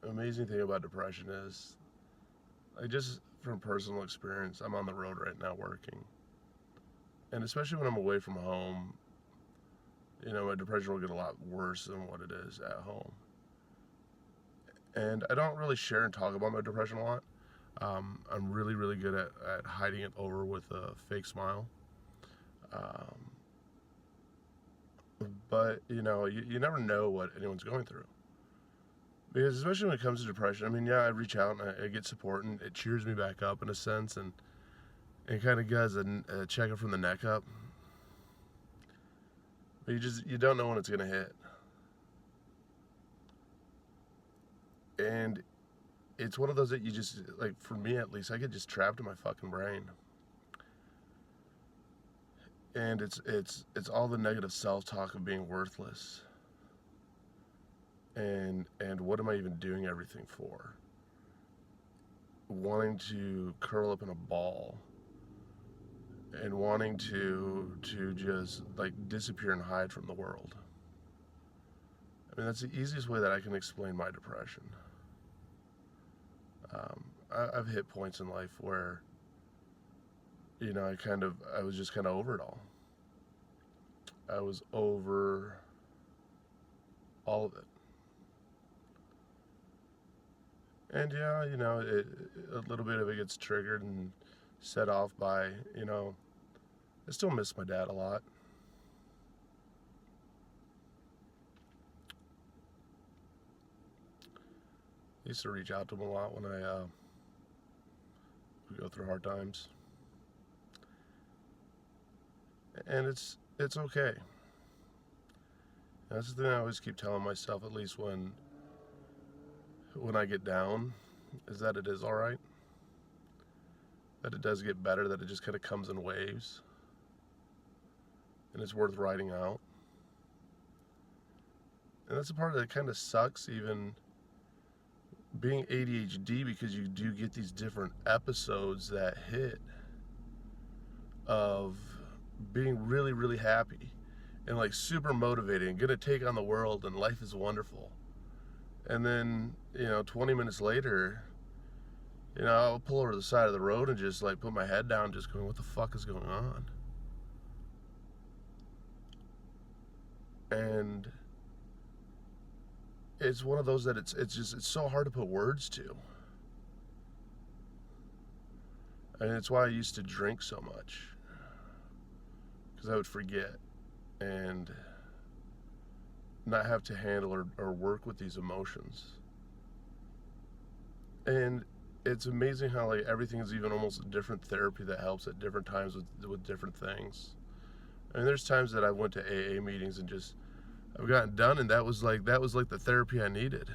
amazing thing about depression is, like, just from personal experience, I'm on the road right now working. And especially when I'm away from home, my depression will get a lot worse than what it is at home. And I don't really share and talk about my depression a lot. I'm really, really good at hiding it over with a fake smile. Um, but, you never know what anyone's going through. Because especially when it comes to depression, I mean, yeah, I reach out and I get support and it cheers me back up in a sense, and it kind of does a check it from the neck up. But you don't know when it's gonna hit, and it's one of those that you just, like, for me at least, I get just trapped in my fucking brain, and it's all the negative self-talk of being worthless, and what am I even doing everything for? Wanting to curl up in a ball and wanting to just, like, disappear and hide from the world. I mean, that's the easiest way that I can explain my depression. I've hit points in life where, I was just kind of over it all. I was over all of it. And yeah, a little bit of it gets triggered and set off by, I still miss my dad a lot. I used to reach out to him a lot when I would go through hard times. And it's okay. That's the thing I always keep telling myself, at least when I get down, is that it is all right. That it does get better, that it just kind of comes in waves. And it's worth riding out. And that's the part that kind of sucks, even being ADHD, because you do get these different episodes that hit of being really, really happy and, like, super motivating, gonna take on the world, and life is wonderful. And then, 20 minutes later, I'll pull over to the side of the road and just, like, put my head down, just going, what the fuck is going on? And it's one of those that it's so hard to put words to. And it's why I used to drink so much, because I would forget and not have to handle or work with these emotions. And it's amazing how, like, everything is even almost a different therapy that helps at different times with different things. I mean, there's times that I went to AA meetings and just, I've gotten done, and that was like the therapy I needed.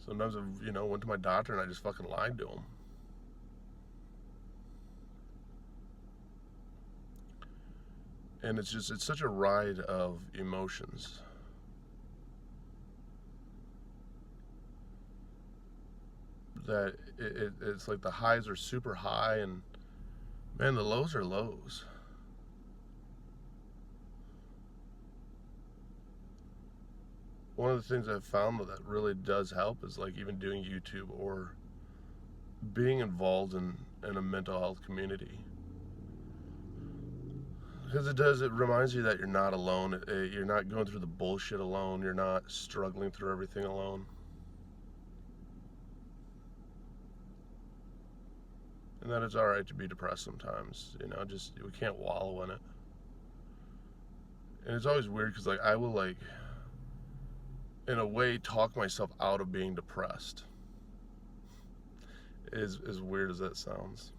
Sometimes I, went to my doctor and I just fucking lied to him. And it's such a ride of emotions. That it's like the highs are super high, and man, the lows are lows. One of the things I've found that really does help is, like, even doing YouTube or being involved in a mental health community. Because it reminds you that you're not alone. You're not going through the bullshit alone. You're not struggling through everything alone. And that it's alright to be depressed sometimes. Just, we can't wallow in it. And it's always weird because, like, I will, like, in a way, talk myself out of being depressed. As weird as that sounds.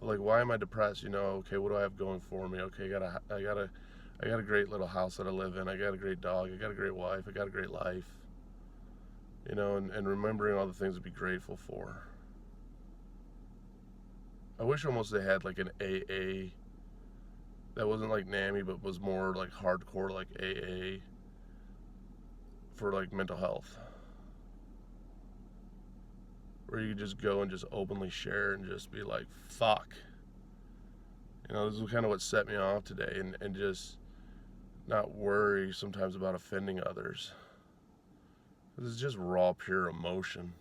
Like, why am I depressed? Okay, what do I have going for me? Okay, I got a great little house that I live in. I got a great dog. I got a great wife. I got a great life. And remembering all the things to be grateful for. I wish almost they had, like, an AA that wasn't like NAMI, but was more like hardcore, like AA for, like, mental health, where you just go and just openly share and just be like, fuck. This is kind of what set me off today, and just not worry sometimes about offending others. It's just raw, pure emotion.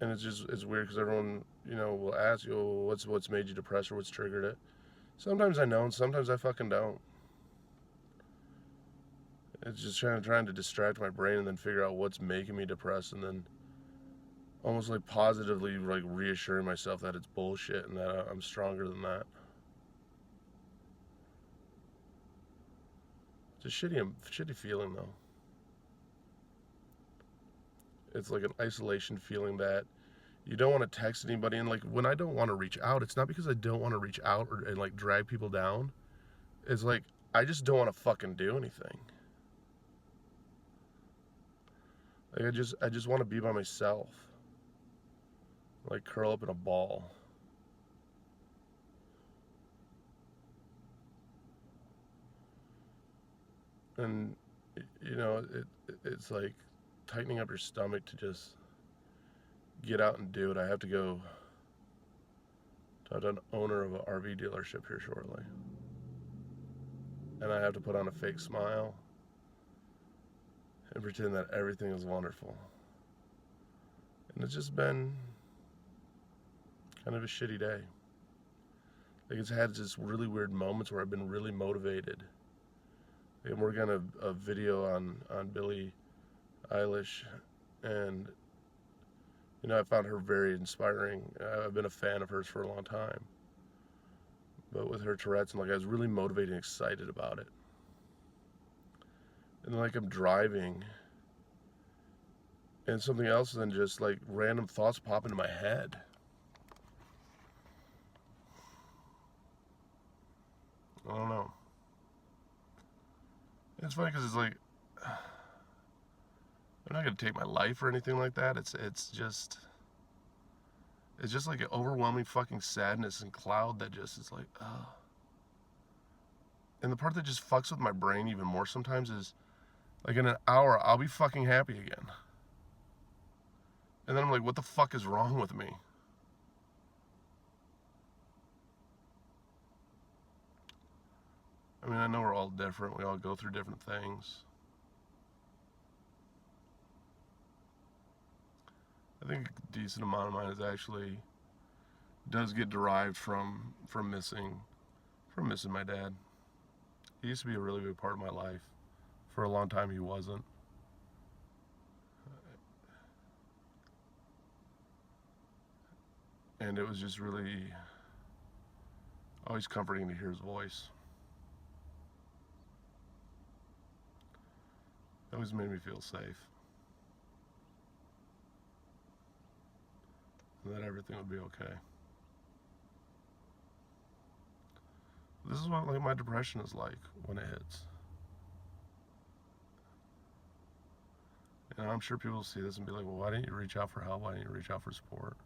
And it's weird because everyone, will ask you, oh, what's made you depressed or what's triggered it. Sometimes I know and sometimes I fucking don't. It's just trying to distract my brain and then figure out what's making me depressed, and then almost like positively like reassuring myself that it's bullshit and that I'm stronger than that. It's a shitty feeling though. It's like an isolation feeling that you don't want to text anybody. And like when I don't want to reach out, it's not because I don't want to reach out and like drag people down. It's like I just don't want to fucking do anything. Like I just want to be by myself. Like curl up in a ball. And it's like tightening up your stomach to just get out and do it. I have to go talk to an owner of an RV dealership here shortly. And I have to put on a fake smile and pretend that everything is wonderful. And it's just been kind of a shitty day. Like it's had just really weird moments where I've been really motivated. And we're gonna a video on Billie Eilish, and I found her very inspiring. I've been a fan of hers for a long time. But with her Tourette's, I was really motivated and excited about it. And like I'm driving, and something else, and then just like random thoughts pop into my head. I don't know. It's funny because it's like I'm not gonna take my life or anything like that. It's just like an overwhelming fucking sadness and cloud that just is like, oh. And the part that just fucks with my brain even more sometimes is like in an hour I'll be fucking happy again. And then I'm like, what the fuck is wrong with me? I mean, I know we're all different. We all go through different things. I think a decent amount of mine does get derived from missing my dad. He used to be a really big part of my life. For a long time, he wasn't. And it was just really always comforting to hear his voice. It always made me feel safe. And that everything would be okay. This is what like my depression is like when it hits. And I'm sure people see this and be like, well, why didn't you reach out for help? Why didn't you reach out for support?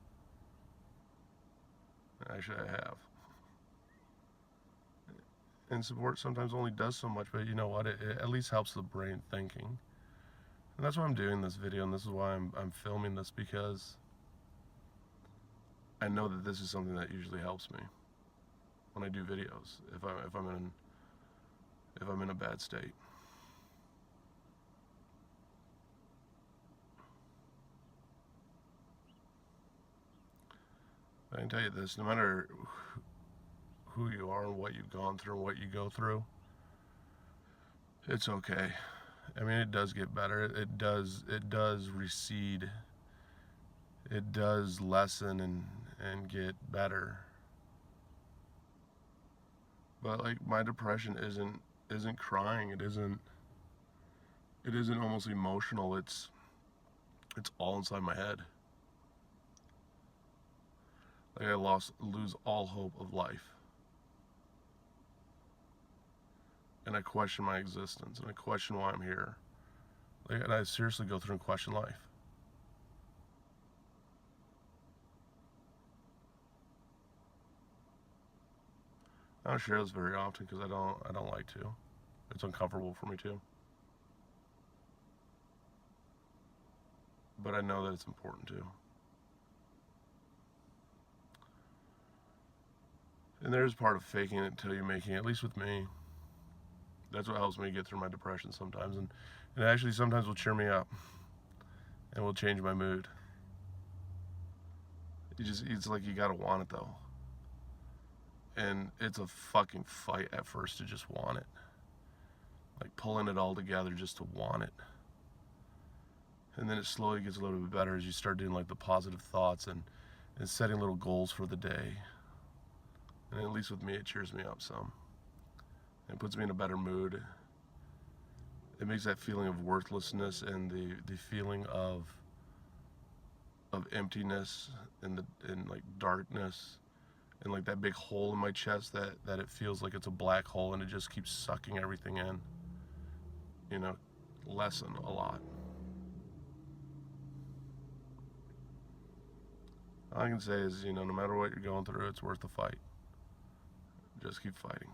And actually, I have. And support sometimes only does so much, but you know what? It at least helps the brain thinking. And that's why I'm doing this video, and this is why I'm filming this, because I know that this is something that usually helps me when I do videos. If I'm in a bad state. I can tell you this: no matter who you are and what you've gone through and what you go through, it's okay. I mean, it does get better. It does recede. It does lessen and get better. But like my depression isn't crying. It isn't almost emotional. It's all inside my head. Like I lose all hope of life. And I question my existence, and I question why I'm here. Like, and I seriously go through and question life. I don't share this very often because I don't like to. It's uncomfortable for me too. But I know that it's important too. And there's part of faking it until you're making it, at least with me. That's what helps me get through my depression sometimes. And it actually sometimes will cheer me up and will change my mood. It's like you gotta want it though. And it's a fucking fight at first to just want it. Like pulling it all together just to want it. And then it slowly gets a little bit better as you start doing like the positive thoughts and setting little goals for the day. And at least with me, it cheers me up some. It puts me in a better mood. It makes that feeling of worthlessness and the feeling of emptiness and like darkness and like that big hole in my chest that it feels like it's a black hole and it just keeps sucking everything in, you know, lessen a lot. All I can say is, you know, no matter what you're going through, it's worth the fight. Just keep fighting.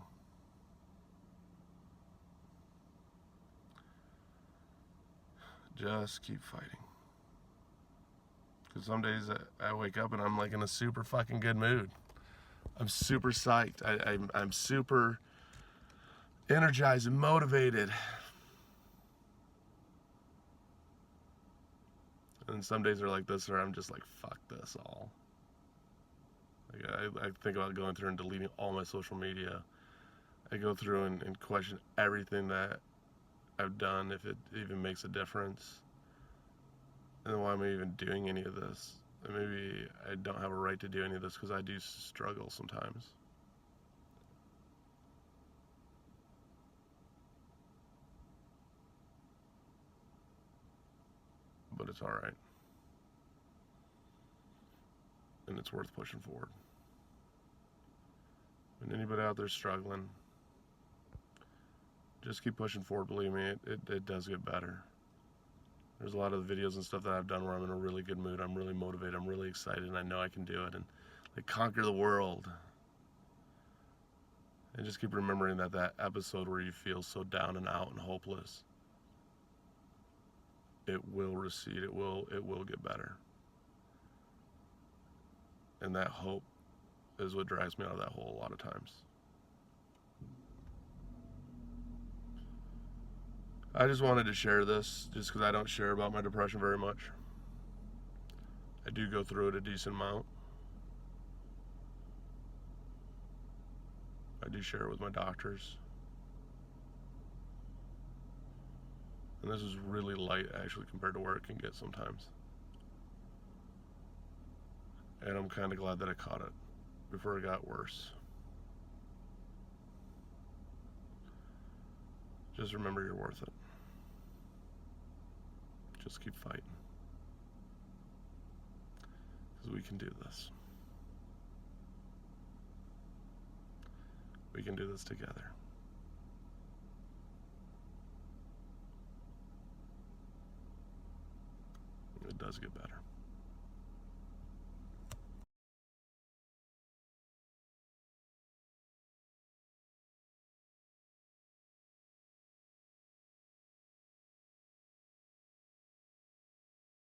Just keep fighting. Because some days I wake up and I'm like in a super fucking good mood. I'm super psyched. I'm super energized and motivated. And some days are like this where I'm just like, fuck this all. Like I think about going through and deleting all my social media. I go through and question everything that I've done, if it even makes a difference. And then why am I even doing any of this? And maybe I don't have a right to do any of this because I do struggle sometimes. But it's alright. And it's worth pushing forward. And anybody out there struggling, just keep pushing forward. Believe me, it does get better. There's a lot of videos and stuff that I've done where I'm in a really good mood. I'm really motivated. I'm really excited, and I know I can do it. And like conquer the world. And just keep remembering that episode where you feel so down and out and hopeless, it will recede. It will get better. And that hope is what drives me out of that hole a lot of times. I just wanted to share this just because I don't share about my depression very much. I do go through it a decent amount. I do share it with my doctors. And this is really light actually compared to where it can get sometimes. And I'm kind of glad that I caught it before it got worse. Just remember you're worth it. Just keep fighting. Because we can do this. We can do this together. It does get better.